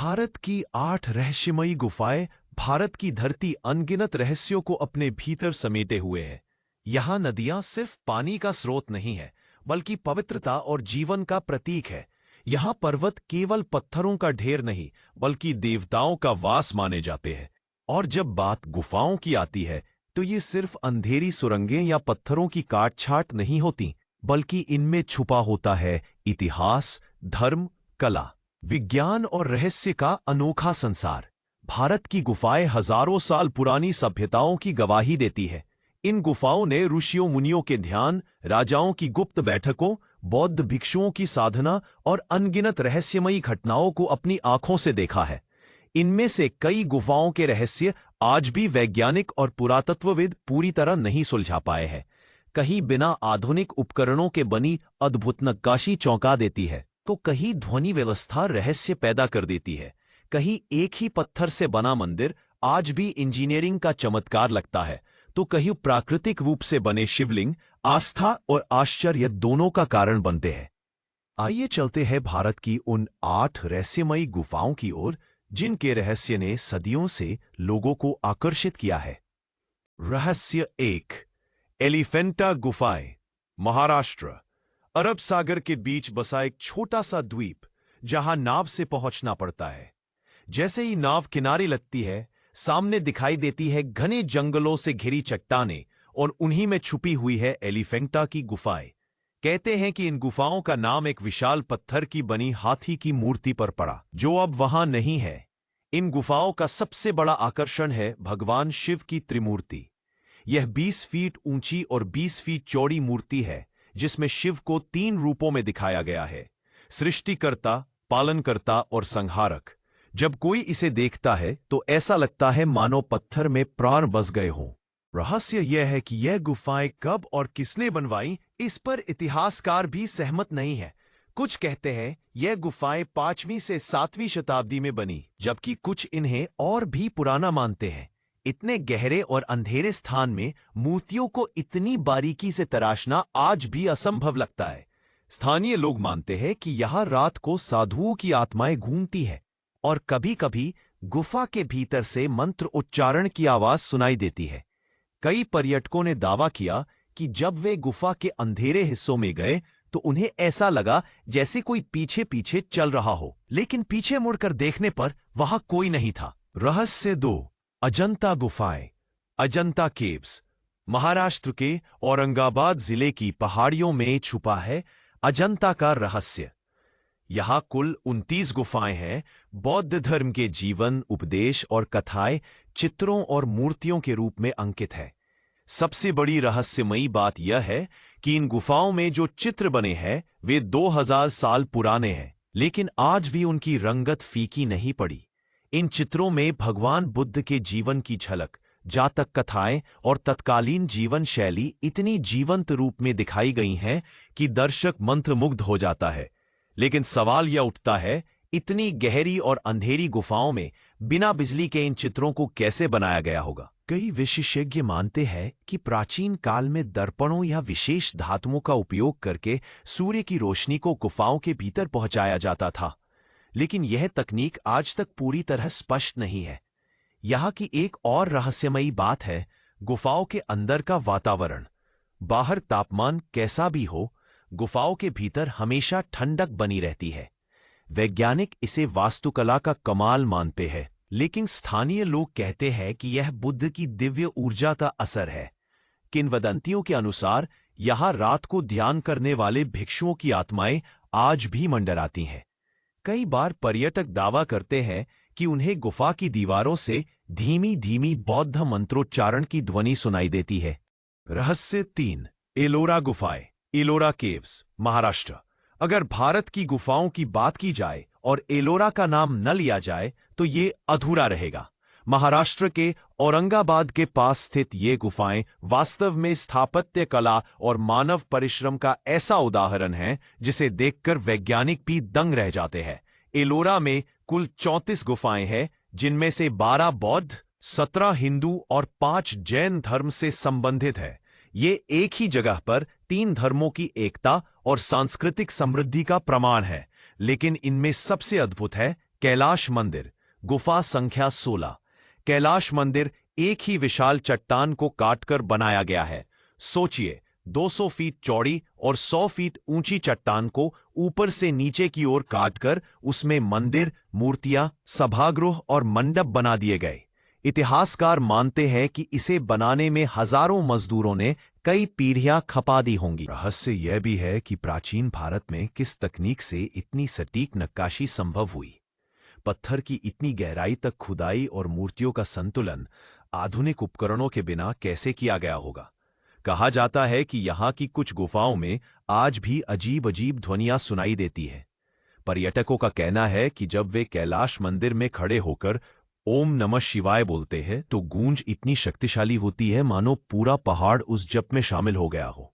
भारत की 8 रहस्यमयी गुफाएं भारत की धरती अनगिनत रहस्यों को अपने भीतर समेटे हुए है। यहाँ नदियां सिर्फ पानी का स्रोत नहीं है, बल्कि पवित्रता और जीवन का प्रतीक है। यहाँ पर्वत केवल पत्थरों का ढेर नहीं, बल्कि देवताओं का वास माने जाते हैं। और जब बात गुफाओं की आती है, तो ये सिर्फ अंधेरी सुरंगें या पत्थरों की काट छाट नहीं होती, बल्कि इनमें छुपा होता है इतिहास, धर्म, कला, विज्ञान और रहस्य का अनोखा संसार। भारत की गुफाएं हजारों साल पुरानी सभ्यताओं की गवाही देती है। इन गुफाओं ने ऋषियों मुनियों के ध्यान, राजाओं की गुप्त बैठकों, बौद्ध भिक्षुओं की साधना और अनगिनत रहस्यमयी घटनाओं को अपनी आंखों से देखा है। इनमें से कई गुफाओं के रहस्य आज भी वैज्ञानिक और पुरातत्वविद पूरी तरह नहीं सुलझा पाए हैं। कहीं बिना आधुनिक उपकरणों के बनी अद्भुत नक्काशी चौंका देती है, तो कहीं ध्वनि व्यवस्था रहस्य पैदा कर देती है। कहीं एक ही पत्थर से बना मंदिर आज भी इंजीनियरिंग का चमत्कार लगता है, तो कहीं प्राकृतिक रूप से बने शिवलिंग आस्था और आश्चर्य दोनों का कारण बनते हैं। आइए चलते हैं भारत की उन 8 रहस्यमयी गुफाओं की ओर, जिनके रहस्य ने सदियों से लोगों को आकर्षित किया है। रहस्य 1, एलिफेंटा गुफाएं, महाराष्ट्र। अरब सागर के बीच बसा एक छोटा सा द्वीप, जहां नाव से पहुंचना पड़ता है। जैसे ही नाव किनारे लगती है, सामने दिखाई देती है घने जंगलों से घिरी चट्टानें, और उन्हीं में छुपी हुई है एलिफेंटा की गुफाएं। कहते हैं कि इन गुफाओं का नाम एक विशाल पत्थर की बनी हाथी की मूर्ति पर पड़ा, जो अब वहां नहीं है। इन गुफाओं का सबसे बड़ा आकर्षण है भगवान शिव की त्रिमूर्ति। यह 20 फीट ऊंची और 20 फीट चौड़ी मूर्ति है, जिसमें शिव को 3 रूपों में दिखाया गया है: सृष्टिकर्ता, पालनकर्ता और संहारक। जब कोई इसे देखता है तो ऐसा लगता है मानो पत्थर में प्राण बस गए हों। रहस्य यह है कि यह गुफाएं कब और किसने बनवाई, इस पर इतिहासकार भी सहमत नहीं है। कुछ कहते हैं यह गुफाएं 5वीं से 7वीं शताब्दी में बनी, जबकि कुछ इन्हें और भी पुराना मानते हैं। इतने गहरे और अंधेरे स्थान में मूर्तियों को इतनी बारीकी से तराशना आज भी असंभव लगता है। स्थानीय लोग मानते हैं कि यहाँ रात को साधुओं की आत्माएं घूमती है, और कभी-कभी गुफा के भीतर से मंत्र उच्चारण की आवाज सुनाई देती है। कई पर्यटकों ने दावा किया कि जब वे गुफा के अंधेरे हिस्सों में गए, तो उन्हें ऐसा लगा जैसे कोई पीछे पीछे चल रहा हो, लेकिन पीछे मुड़कर देखने पर वहां कोई नहीं था। रहस्य 2, अजंता गुफाएं, अजंता केव्स। महाराष्ट्र के औरंगाबाद जिले की पहाड़ियों में छुपा है अजंता का रहस्य। यहां कुल 29 गुफाएं हैं। बौद्ध धर्म के जीवन, उपदेश और कथाएं चित्रों और मूर्तियों के रूप में अंकित है। सबसे बड़ी रहस्यमयी बात यह है कि इन गुफाओं में जो चित्र बने हैं वे 2000 साल पुराने हैं, लेकिन आज भी उनकी रंगत फीकी नहीं पड़ी। इन चित्रों में भगवान बुद्ध के जीवन की झलक, जातक कथाएं और तत्कालीन जीवन शैली इतनी जीवंत रूप में दिखाई गई हैं कि दर्शक मंत्रमुग्ध हो जाता है। लेकिन सवाल यह उठता है, इतनी गहरी और अंधेरी गुफाओं में बिना बिजली के इन चित्रों को कैसे बनाया गया होगा? कई विशेषज्ञ मानते हैं कि प्राचीन काल में दर्पणों या विशेष धातुओं का उपयोग करके सूर्य की रोशनी को गुफाओं के भीतर पहुंचाया जाता था, लेकिन यह तकनीक आज तक पूरी तरह स्पष्ट नहीं है। यहाँ की एक और रहस्यमयी बात है गुफाओं के अंदर का वातावरण। बाहर तापमान कैसा भी हो, गुफाओं के भीतर हमेशा ठंडक बनी रहती है। वैज्ञानिक इसे वास्तुकला का कमाल मानते हैं, लेकिन स्थानीय लोग कहते हैं कि यह बुद्ध की दिव्य ऊर्जा का असर है। किंवदंतियों के अनुसार यहाँ रात को ध्यान करने वाले भिक्षुओं की आत्माएं आज भी मंडराती हैं। कई बार पर्यटक दावा करते हैं कि उन्हें गुफा की दीवारों से धीमी धीमी बौद्ध मंत्रोच्चारण की ध्वनि सुनाई देती है। रहस्य 3, एलोरा गुफाएं, एलोरा केव्स, महाराष्ट्र। अगर भारत की गुफाओं की बात की जाए और एलोरा का नाम न लिया जाए तो ये अधूरा रहेगा। महाराष्ट्र के औरंगाबाद के पास स्थित ये गुफाएं वास्तव में स्थापत्य कला और मानव परिश्रम का ऐसा उदाहरण है जिसे देखकर वैज्ञानिक भी दंग रह जाते हैं। एलोरा में कुल 34 गुफाएं हैं, जिनमें से 12 बौद्ध, 17 हिंदू और 5 जैन धर्म से संबंधित है। ये एक ही जगह पर 3 धर्मों की एकता और सांस्कृतिक समृद्धि का प्रमाण है। लेकिन इनमें सबसे अद्भुत है कैलाश मंदिर, गुफा संख्या 16। कैलाश मंदिर एक ही विशाल चट्टान को काटकर बनाया गया है। सोचिए, 200 फीट चौड़ी और 100 फीट ऊंची चट्टान को ऊपर से नीचे की ओर काटकर उसमें मंदिर, मूर्तियां, सभागृह और मंडप बना दिए गए। इतिहासकार मानते हैं कि इसे बनाने में हजारों मजदूरों ने कई पीढ़ियां खपा दी होंगी। रहस्य यह भी है कि प्राचीन भारत में किस तकनीक से इतनी सटीक नक्काशी संभव हुई। पत्थर की इतनी गहराई तक खुदाई और मूर्तियों का संतुलन आधुनिक उपकरणों के बिना कैसे किया गया होगा। कहा जाता है कि यहाँ की कुछ गुफाओं में आज भी अजीब अजीब ध्वनियां सुनाई देती है। पर्यटकों का कहना है कि जब वे कैलाश मंदिर में खड़े होकर ओम नमः शिवाय बोलते हैं तो गूंज इतनी शक्तिशाली होती है मानो पूरा पहाड़ उस जप में शामिल हो गया हो।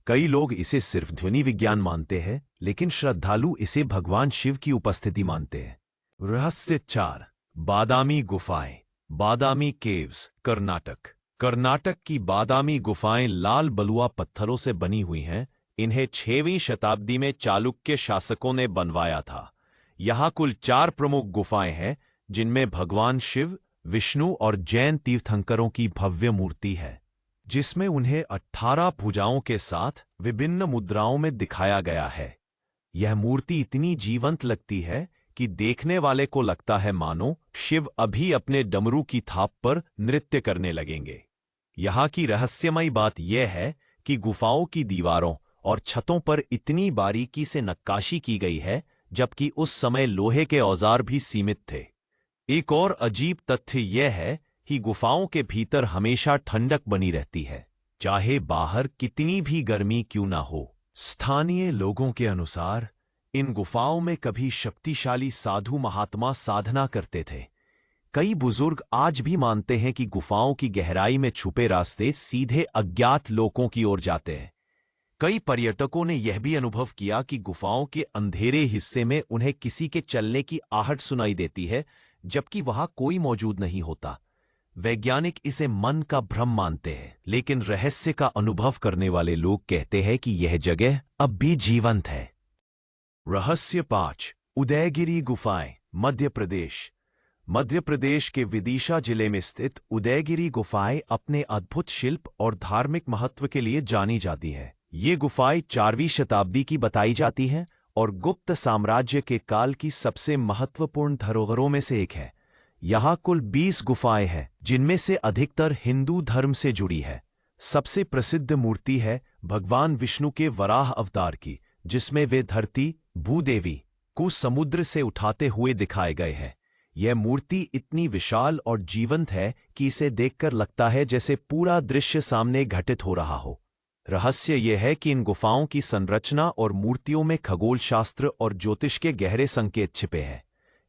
कई लोग इसे सिर्फ ध्वनि विज्ञान मानते हैं, लेकिन श्रद्धालु इसे भगवान शिव की उपस्थिति मानते हैं। रहस्य 4, बादामी गुफाएं। बादामी केव्स, कर्नाटक। कर्नाटक की बादामी गुफाएं लाल बलुआ पत्थरों से बनी हुई हैं। इन्हें 6वीं शताब्दी में चालुक्य शासकों ने बनवाया था। यहाँ कुल 4 प्रमुख गुफाएं हैं, जिनमें भगवान शिव, विष्णु और जैन तीर्थंकरों की भव्य मूर्ति है, जिसमें उन्हें 18 भुजाओं के साथ विभिन्न मुद्राओं में दिखाया गया है। यह मूर्ति इतनी जीवंत लगती है कि देखने वाले को लगता है मानो शिव अभी अपने डमरू की थाप पर नृत्य करने लगेंगे। यहाँ की रहस्यमयी बात यह है कि गुफाओं की दीवारों और छतों पर इतनी बारीकी से नक्काशी की गई है, जबकि उस समय लोहे के औजार भी सीमित थे। एक और अजीब तथ्य यह है कि गुफाओं के भीतर हमेशा ठंडक बनी रहती है, चाहे बाहर कितनी भी गर्मी क्यों ना हो। स्थानीय लोगों के अनुसार इन गुफाओं में कभी शक्तिशाली साधु महात्मा साधना करते थे। कई बुजुर्ग आज भी मानते हैं कि गुफाओं की गहराई में छुपे रास्ते सीधे अज्ञात लोकों की ओर जाते हैं। कई पर्यटकों ने यह भी अनुभव किया कि गुफाओं के अंधेरे हिस्से में उन्हें किसी के चलने की आहट सुनाई देती है, जबकि वहां कोई मौजूद नहीं होता। वैज्ञानिक इसे मन का भ्रम मानते हैं, लेकिन रहस्य का अनुभव करने वाले लोग कहते हैं कि यह जगह अब भी जीवंत है। रहस्य 5, उदयगिरी गुफाएं, मध्य प्रदेश। मध्य प्रदेश के विदिशा जिले में स्थित उदयगिरी गुफाएं अपने अद्भुत शिल्प और धार्मिक महत्व के लिए जानी जाती हैं। ये गुफाएं 4वीं शताब्दी की बताई जाती हैं और गुप्त साम्राज्य के काल की सबसे महत्वपूर्ण धरोहरों में से एक है। यहाँ कुल 20 गुफाएं हैं, जिनमें से अधिकतर हिंदू धर्म से जुड़ी है। सबसे प्रसिद्ध मूर्ति है भगवान विष्णु के वराह अवतार की, जिसमें वे धरती, भूदेवी को समुद्र से उठाते हुए दिखाए गए हैं। यह मूर्ति इतनी विशाल और जीवंत है कि इसे देखकर लगता है जैसे पूरा दृश्य सामने घटित हो रहा हो। रहस्य यह है कि इन गुफाओं की संरचना और मूर्तियों में खगोल शास्त्र और ज्योतिष के गहरे संकेत छिपे हैं।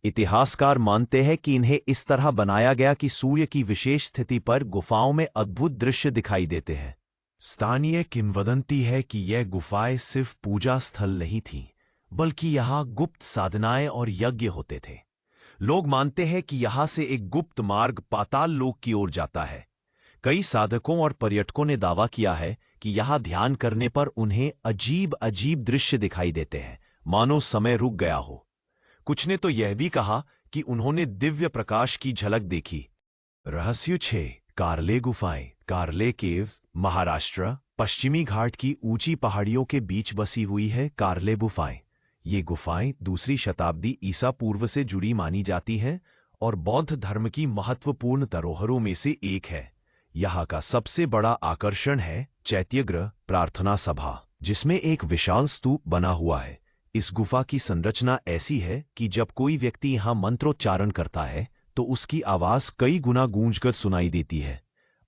इतिहासकार मानते हैं कि इन्हें इस तरह बनाया गया कि सूर्य की विशेष स्थिति पर गुफाओं में अद्भुत दृश्य दिखाई देते हैं। स्थानीय किंवदंती है कि यह गुफाएं सिर्फ पूजा स्थल नहीं थीं, बल्कि यहाँ गुप्त साधनाएं और यज्ञ होते थे। लोग मानते हैं कि यहाँ से एक गुप्त मार्ग पाताल लोक की ओर जाता है। कई साधकों और पर्यटकों ने दावा किया है कि यहाँ ध्यान करने पर उन्हें अजीब अजीब दृश्य दिखाई देते हैं, मानो समय रुक गया हो। कुछ ने तो यह भी कहा कि उन्होंने दिव्य प्रकाश की झलक देखी। रहस्य 6, कार्ले गुफाएं, कार्ले केव्स, महाराष्ट्र। पश्चिमी घाट की ऊंची पहाड़ियों के बीच बसी हुई है कार्ले गुफाएं। ये गुफाएं 2री शताब्दी ईसा पूर्व से जुड़ी मानी जाती हैं और बौद्ध धर्म की महत्वपूर्ण धरोहरों में से एक है। यहाँ का सबसे बड़ा आकर्षण है चैत्यगृह, प्रार्थना सभा, जिसमें एक विशाल स्तूप बना हुआ है। इस गुफा की संरचना ऐसी है कि जब कोई व्यक्ति यहाँ मंत्रोच्चारण करता है तो उसकी आवाज कई गुना गूंजकर सुनाई देती है।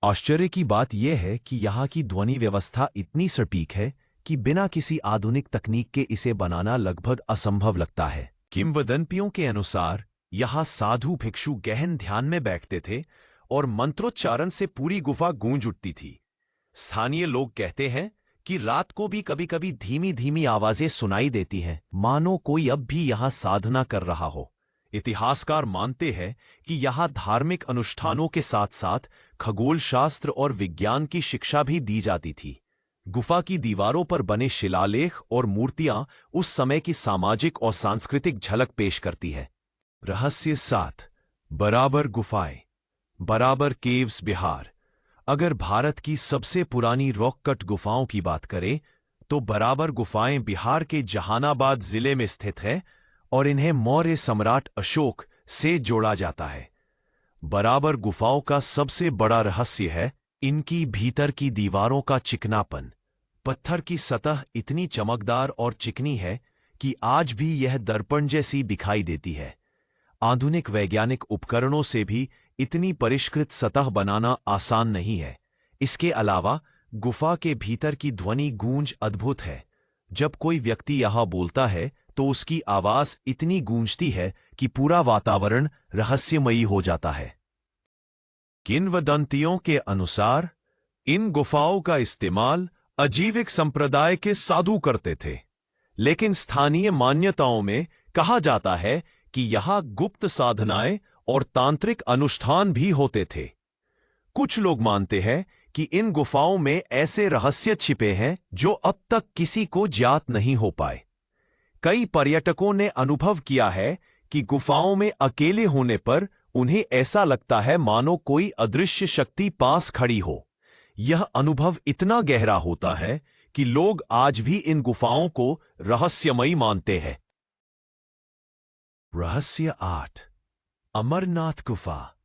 आश्चर्य की बात यह है कि यहाँ की ध्वनि व्यवस्था इतनी सटीक है कि बिना किसी आधुनिक तकनीक के इसे बनाना लगभग असंभव लगता है। किंवदंतियों के अनुसार यहाँ साधु भिक्षु गहन ध्यान में बैठते थे और मंत्रोच्चारण से पूरी गुफा गूंज उठती थी। स्थानीय लोग कहते हैं कि रात को भी कभी कभी धीमी धीमी आवाजें सुनाई देती हैं, मानो कोई अब भी यहाँ साधना कर रहा हो। इतिहासकार मानते हैं कि यहाँ धार्मिक अनुष्ठानों के साथ साथ खगोल शास्त्र और विज्ञान की शिक्षा भी दी जाती थी। गुफा की दीवारों पर बने शिलालेख और मूर्तियां उस समय की सामाजिक और सांस्कृतिक झलक पेश करती है। रहस्य 7। बराबर गुफाएं। बराबर केव्स, बिहार। अगर भारत की सबसे पुरानी रॉक कट गुफाओं की बात करें तो बराबर गुफाएं बिहार के जहानाबाद जिले में स्थित है और इन्हें मौर्य सम्राट अशोक से जोड़ा जाता है। बराबर गुफाओं का सबसे बड़ा रहस्य है इनकी भीतर की दीवारों का चिकनापन। पत्थर की सतह इतनी चमकदार और चिकनी है कि आज भी यह दर्पण जैसी दिखाई देती है। आधुनिक वैज्ञानिक उपकरणों से भी इतनी परिष्कृत सतह बनाना आसान नहीं है। इसके अलावा गुफा के भीतर की ध्वनि गूंज अद्भुत है। जब कोई व्यक्ति यहां बोलता है तो उसकी आवाज इतनी गूंजती है कि पूरा वातावरण रहस्यमयी हो जाता है। किंवदंतियों के अनुसार इन गुफाओं का इस्तेमाल आजीविक संप्रदाय के साधु करते थे, लेकिन स्थानीय मान्यताओं में कहा जाता है कि यहां गुप्त साधनाएं और तांत्रिक अनुष्ठान भी होते थे। कुछ लोग मानते हैं कि इन गुफाओं में ऐसे रहस्य छिपे हैं जो अब तक किसी को ज्ञात नहीं हो पाए। कई पर्यटकों ने अनुभव किया है कि गुफाओं में अकेले होने पर उन्हें ऐसा लगता है मानो कोई अदृश्य शक्ति पास खड़ी हो। यह अनुभव इतना गहरा होता है कि लोग आज भी इन गुफाओं को रहस्यमयी मानते हैं। रहस्य 8। अमरनाथ गुफा,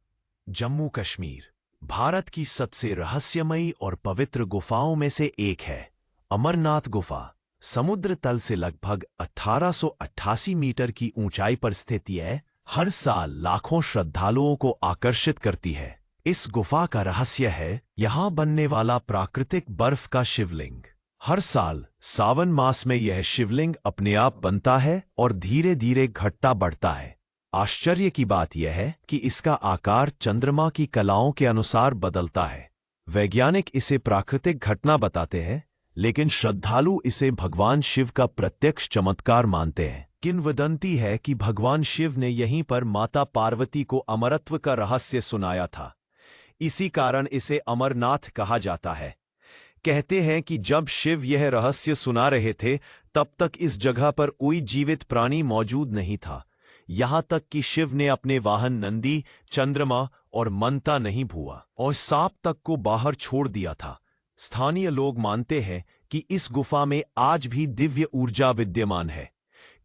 जम्मू कश्मीर। भारत की सबसे रहस्यमयी और पवित्र गुफाओं में से एक है अमरनाथ गुफा। समुद्र तल से लगभग 1888 मीटर की ऊंचाई पर स्थित है। हर साल लाखों श्रद्धालुओं को आकर्षित करती है। इस गुफा का रहस्य है यहां बनने वाला प्राकृतिक बर्फ का शिवलिंग। हर साल सावन मास में यह शिवलिंग अपने आप बनता है और धीरे धीरे घटता बढ़ता है। आश्चर्य की बात यह है कि इसका आकार चंद्रमा की कलाओं के अनुसार बदलता है। वैज्ञानिक इसे प्राकृतिक घटना बताते हैं, लेकिन श्रद्धालु इसे भगवान शिव का प्रत्यक्ष चमत्कार मानते हैं। किंवदंती है कि भगवान शिव ने यहीं पर माता पार्वती को अमरत्व का रहस्य सुनाया था। इसी कारण इसे अमरनाथ कहा जाता है। कहते हैं कि जब शिव यह रहस्य सुना रहे थे तब तक इस जगह पर कोई जीवित प्राणी मौजूद नहीं था। यहां तक कि शिव ने अपने वाहन नंदी, चंद्रमा और मंता नहीं भुआ और सांप तक को बाहर छोड़ दिया था। स्थानीय लोग मानते हैं कि इस गुफा में आज भी दिव्य ऊर्जा विद्यमान है।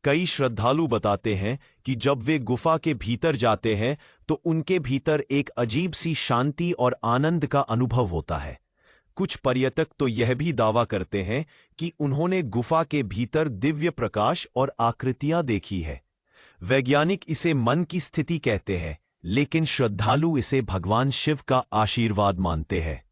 कई श्रद्धालु बताते हैं कि जब वे गुफा के भीतर जाते हैं तो उनके भीतर एक अजीब सी शांति और आनंद का अनुभव होता है। कुछ पर्यटक तो यह भी दावा करते हैं कि उन्होंने गुफा के भीतर दिव्य प्रकाश और आकृतियां देखी है। वैज्ञानिक इसे मन की स्थिति कहते हैं, लेकिन श्रद्धालु इसे भगवान शिव का आशीर्वाद मानते हैं।